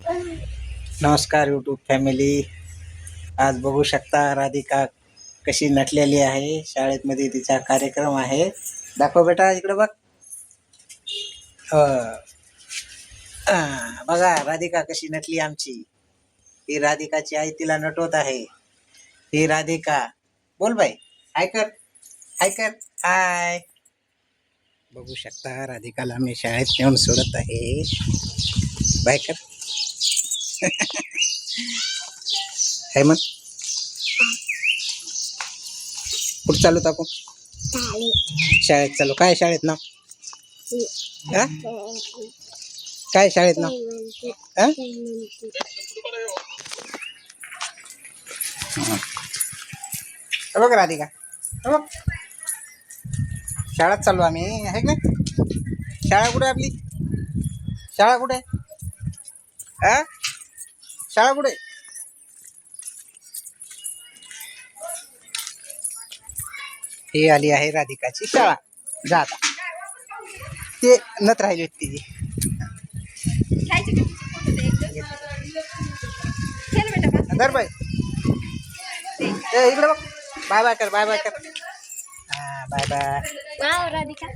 नमस्कार YouTube family. आज बघू शकता राधिका कशी नटलेली आहे. शाळेमध्ये तिचा कार्यक्रम आहे. दाखव बेटा, इकडे बघ. बघा राधिका कशी नटली आमची. ही राधिकाची आई तिला नटवत आहे. ही राधिका, बोल बाई, हाय कर, हाय कर, हाय. बघू शकता राधिकाला मी शाळेत नेऊन सोडत आहे. बाय कर. है मग कुठं चालू आपण? शाळेत चालू. काय शाळेत नाव? काय शाळेत नाव? बघ राधिका, बघ शाळेत चालू आम्ही, आहे ना? शाळा कुठे आपली? शाळा कुठे? शाळा कुठे? ही आली आहे राधिकाची शाळा. जा आता. ते नत राहिली होती तिची. धर बाई. इकडे बघ. बाय बाय कर, बाय बाय कर. हा बाय बाय. राधिका.